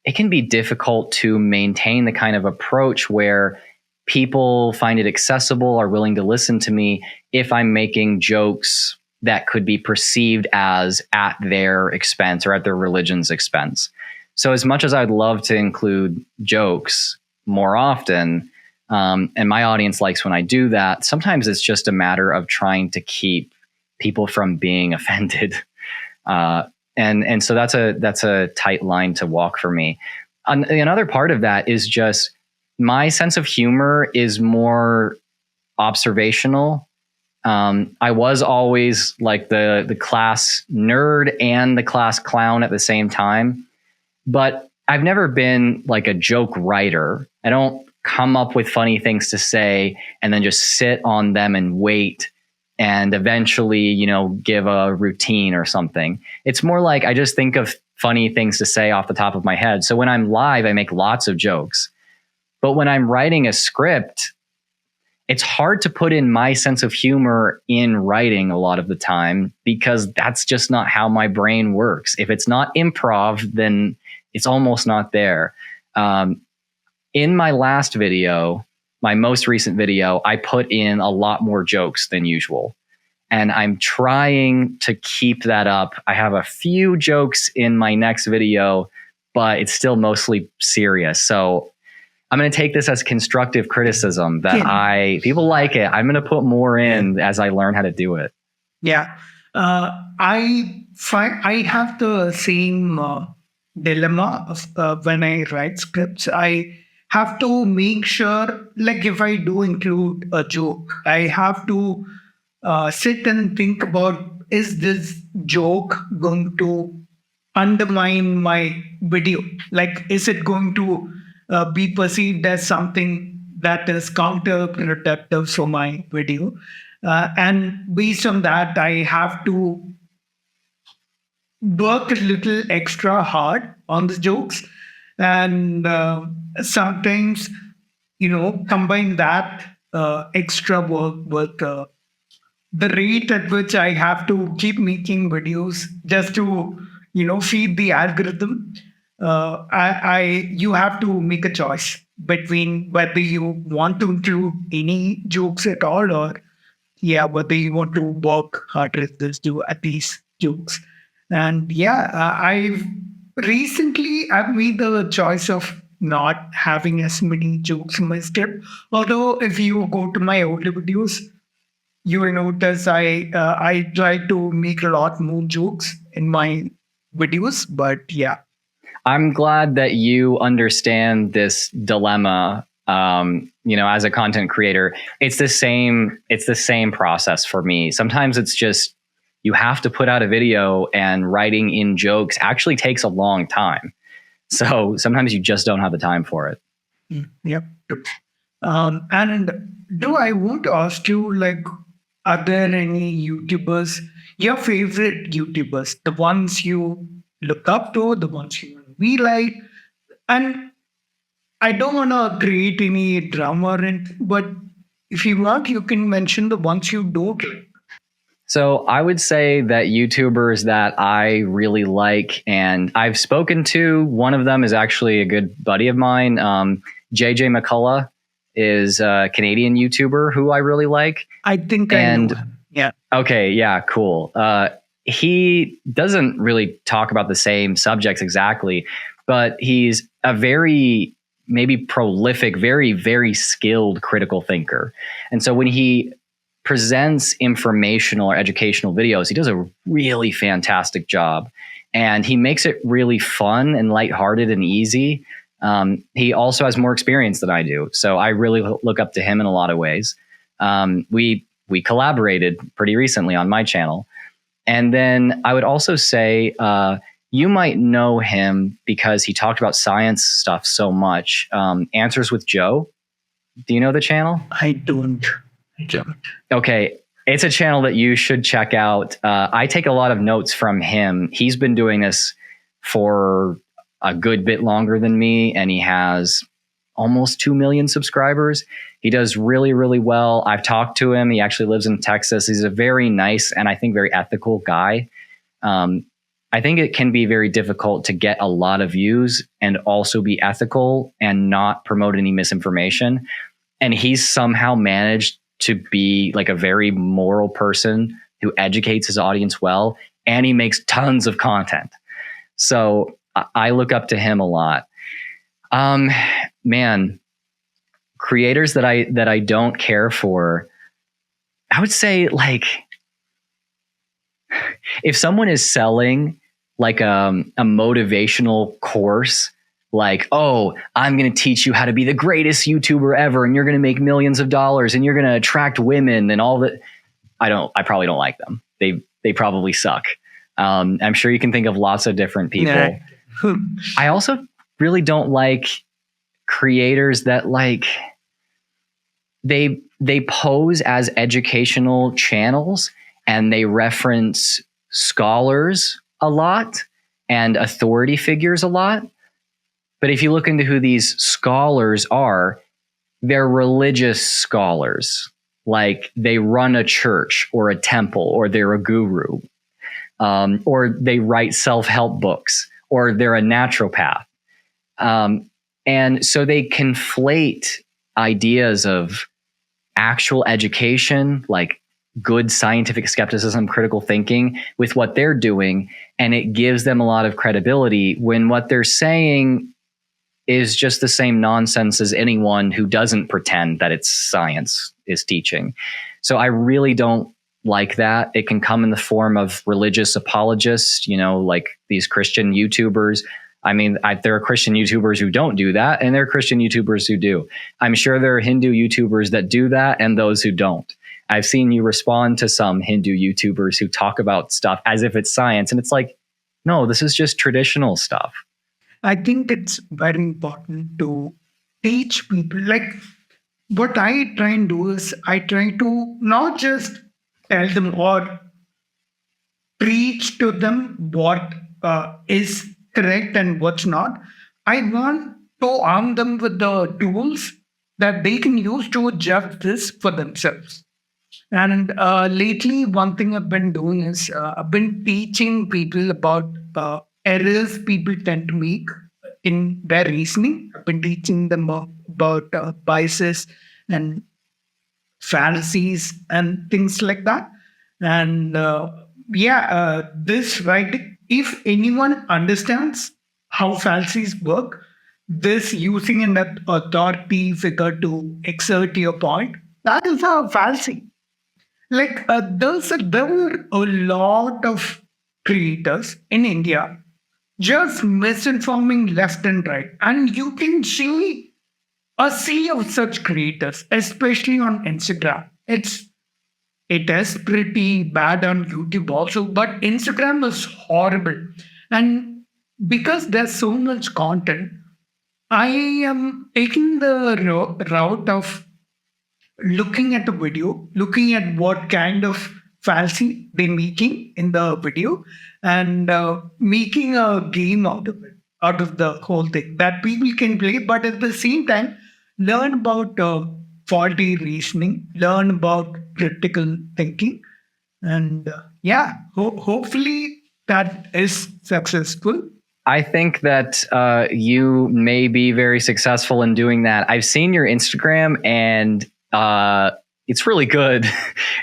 it can be difficult to maintain the kind of approach where people find it accessible, are willing to listen to me if I'm making jokes that could be perceived as at their expense or at their religion's expense. So as much as I'd love to include jokes more often, and my audience likes when I do that, sometimes it's just a matter of trying to keep people from being offended. And so that's a tight line to walk for me. Another part of that is just my sense of humor is more observational. I was always like the class nerd and the class clown at the same time, but I've never been like a joke writer. I don't come up with funny things to say and then just sit on them and wait and eventually, give a routine or something. It's more like I just think of funny things to say off the top of my head. So when I'm live, I make lots of jokes. But when I'm writing a script, it's hard to put in my sense of humor in writing a lot of the time because that's just not how my brain works. If it's not improv, then it's almost not there. In my last video, my most recent video, I put in a lot more jokes than usual. And I'm trying to keep that up. I have a few jokes in my next video, but it's still mostly serious. So I'm going to take this as constructive criticism that people like it. I'm going to put more in as I learn how to do it. Yeah. I have the same dilemma of when I write scripts. I have to make sure, like if I do include a joke, I have to sit and think about, is this joke going to undermine my video? Like, is it going to be perceived as something that is counterproductive for my video? And based on that, I have to work a little extra hard on the jokes. And sometimes, combine that extra work with the rate at which I have to keep making videos just to, feed the algorithm. You have to make a choice between whether you want to include any jokes at all or, whether you want to work harder just to at least jokes. And I've made the choice of not having as many jokes in my script. Although if you go to my older videos, you will notice I try to make a lot more jokes in my videos. But I'm glad that you understand this dilemma. As a content creator, it's the same process for me. Sometimes it's just you have to put out a video, and writing in jokes actually takes a long time. So sometimes you just don't have the time for it. Yep. And I want to ask you, like, are there any YouTubers, your favorite YouTubers, the ones you look up to, the ones you be like? And I don't want to create any drama, but if you want, you can mention the ones you don't like. So I would say that YouTubers that I really like and I've spoken to, one of them is actually a good buddy of mine. JJ McCullough is a Canadian YouTuber who I really like. I think I know him. Yeah. Okay. Yeah. Cool. He doesn't really talk about the same subjects exactly, but he's a very maybe prolific, very, very skilled critical thinker. And so when he presents informational or educational videos, he does a really fantastic job, and he makes it really fun and lighthearted and easy. He also has more experience than I do, so I really look up to him in a lot of ways. We collaborated pretty recently on my channel, and then I would also say you might know him because he talked about science stuff so much. Answers with Joe. Do you know the channel? I don't. Okay. It's a channel that you should check out. I take a lot of notes from him. He's been doing this for a good bit longer than me, and he has almost 2 million subscribers. He does really, really well. I've talked to him. He actually lives in Texas. He's a very nice and I think very ethical guy. I think it can be very difficult to get a lot of views and also be ethical and not promote any misinformation. And he's somehow managed to be like a very moral person who educates his audience well, and he makes tons of content. So I look up to him a lot. Man, creators that I don't care for, I would say, like, if someone is selling like a motivational course, like, oh, I'm going to teach you how to be the greatest YouTuber ever, and you're going to make millions of dollars, and you're going to attract women and all that, I probably don't like them. They probably suck. I'm sure you can think of lots of different people. Nah. I also really don't like creators that like they pose as educational channels and they reference scholars a lot and authority figures a lot. But if you look into who these scholars are, they're religious scholars. Like they run a church or a temple, or they're a guru, or they write self-help books, or they're a naturopath. And so they conflate ideas of actual education, like good scientific skepticism, critical thinking, with what they're doing. And it gives them a lot of credibility when what they're saying is just the same nonsense as anyone who doesn't pretend that it's science is teaching. So I really don't like that. It can come in the form of religious apologists, like these Christian YouTubers. I mean, there are Christian YouTubers who don't do that, and there are Christian YouTubers who do. I'm sure there are Hindu YouTubers that do that and those who don't. I've seen you respond to some Hindu YouTubers who talk about stuff as if it's science, and it's like, no, this is just traditional stuff. I think it's very important to teach people. Like, what I try and do is I try to not just tell them or preach to them what is correct and what's not. I want to arm them with the tools that they can use to judge this for themselves. And lately, one thing I've been doing is I've been teaching people about errors people tend to make in their reasoning. I've been teaching them about biases and fallacies and things like that. And this writing, if anyone understands how fallacies work, this using an authority figure to exert your point, that is a fallacy. Like there were a lot of creators in India just misinforming left and right. And you can see a sea of such creators, especially on Instagram. It is pretty bad on YouTube also, but Instagram is horrible. And because there's so much content, I am taking the route of looking at the video, looking at what kind of fallacy they're making in the video, and making a game out of the whole thing that people can play, but at the same time, learn about faulty reasoning, learn about critical thinking, and hopefully that is successful. I think that you may be very successful in doing that. I've seen your Instagram, and it's really good.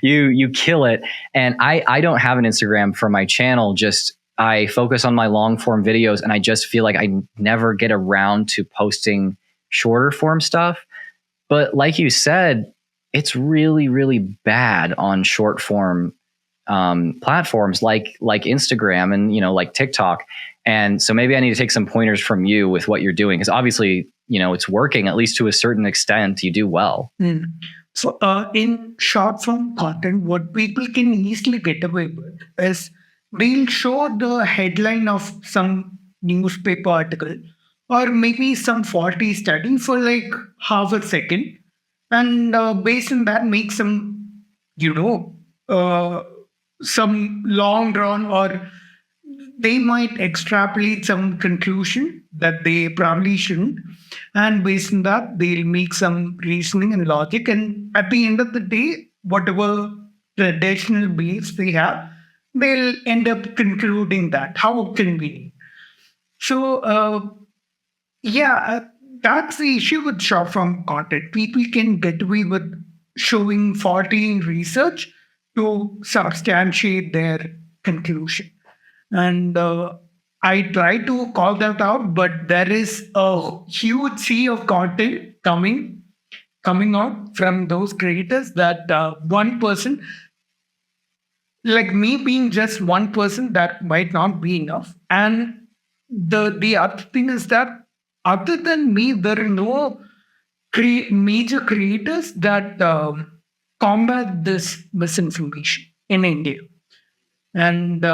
You kill it. And I don't have an Instagram for my channel. Just I focus on my long form videos, and I just feel like I never get around to posting shorter form stuff. But like you said, it's really, really bad on short form platforms like Instagram and, like TikTok. And so maybe I need to take some pointers from you with what you're doing, because obviously, it's working, at least to a certain extent. You do well. So in short form content, what people can easily get away with is they'll show the headline of some newspaper article or maybe some faulty study for like half a second. And based on that, make some, some long drawn, or they might extrapolate some conclusion that they probably shouldn't. And based on that, they'll make some reasoning and logic. And at the end of the day, whatever traditional beliefs they have, they'll end up concluding that. How convenient. So, that's the issue with short form content. People can get away with showing faulty research to substantiate their conclusion. And I try to call that out, but there is a huge sea of content coming out from those creators that one person, like me being just one person, that might not be enough. And the other thing is that other than me, there are no major creators that combat this misinformation in India. And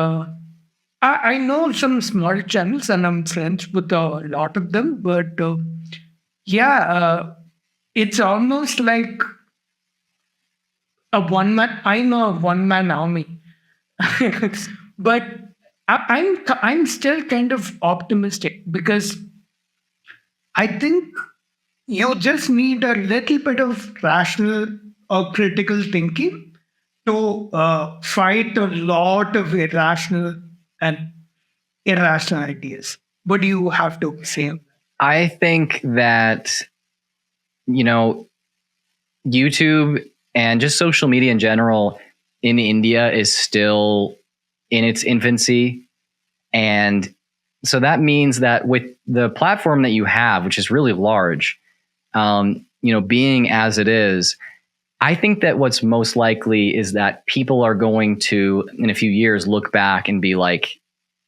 I know some small channels, and I'm friends with a lot of them. But it's almost like a one man. I know a one man army, but I'm still kind of optimistic because I think you just need a little bit of rational or critical thinking to fight a lot of and irrational ideas. What do you have to say? I think that, YouTube and just social media in general in India is still in its infancy. And so that means that with the platform that you have, which is really large, being as it is, I think that what's most likely is that people are going to, in a few years, look back and be like,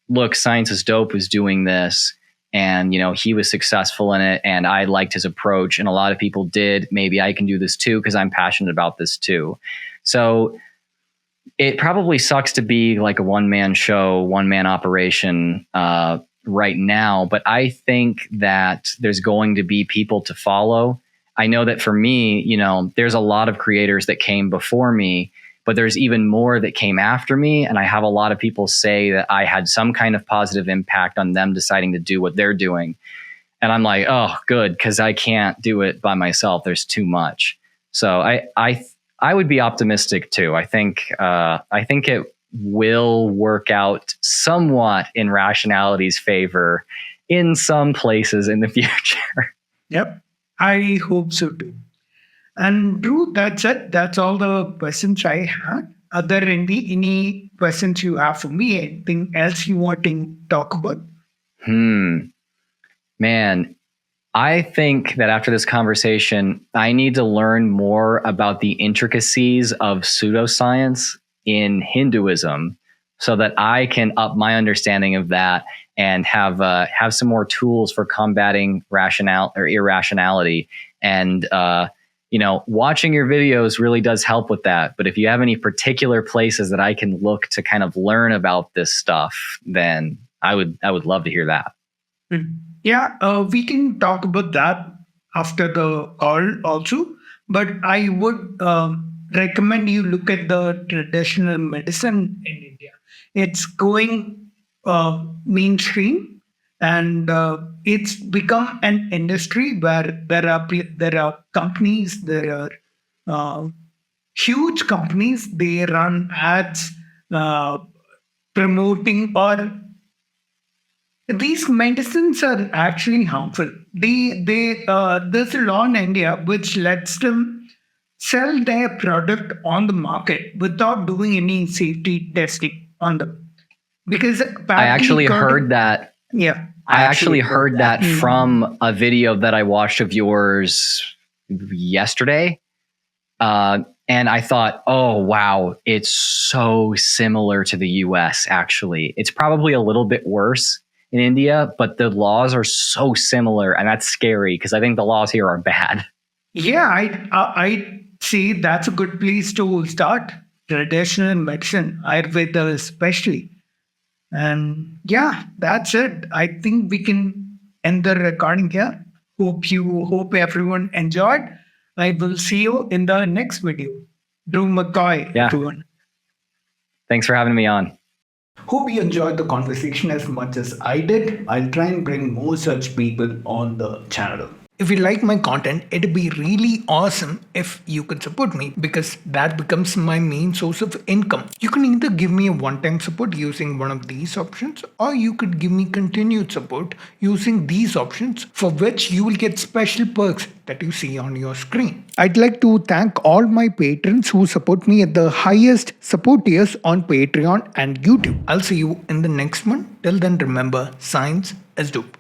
look, Science is Dope was doing this, and, he was successful in it, and I liked his approach, and a lot of people did. Maybe I can do this too, because I'm passionate about this too. So it probably sucks to be like a one-man show, one-man operation right now, but I think that there's going to be people to follow. I know that for me, there's a lot of creators that came before me, but there's even more that came after me. And I have a lot of people say that I had some kind of positive impact on them deciding to do what they're doing. And I'm like, oh, good, because I can't do it by myself. There's too much. So I would be optimistic too. I think it will work out somewhat in rationality's favor in some places in the future. Yep, I hope so too. And Drew, that's it. That's all the questions I had. Are there any questions you have for me? Anything else you want to talk about? Man, I think that after this conversation, I need to learn more about the intricacies of pseudoscience in Hinduism so that I can up my understanding of that and have some more tools for combating irrationality. And watching your videos really does help with that. But if you have any particular places that I can look to kind of learn about this stuff, then I would love to hear that. Yeah, we can talk about that after the call also. But I would recommend you look at the traditional medicine in India. It's going mainstream, and it's become an industry where there are companies, there are huge companies. They run ads promoting, or these medicines are actually harmful. There's a law in India which lets them sell their product on the market without doing any safety testing on them. Because I actually heard that. Yeah. I actually heard that from a video that I watched of yours yesterday. And I thought, oh, wow, it's so similar to the US, actually. It's probably a little bit worse in India, but the laws are so similar. And that's scary because I think the laws here are bad. Yeah, I see that's a good place to start. Traditional medicine, Ayurveda especially. And yeah, that's it. I think we can end the recording here. Hope everyone enjoyed. I will see you in the next video. Drew McCoy, everyone. Thanks for having me on. Hope you enjoyed the conversation as much as I did. I'll try and bring more such people on the channel. If you like my content, it'd be really awesome if you could support me because that becomes my main source of income. You can either give me a one-time support using one of these options, or you could give me continued support using these options, for which you will get special perks that you see on your screen. I'd like to thank all my patrons who support me at the highest support tiers on Patreon and YouTube. I'll see you in the next one. Till then, remember, science is dope.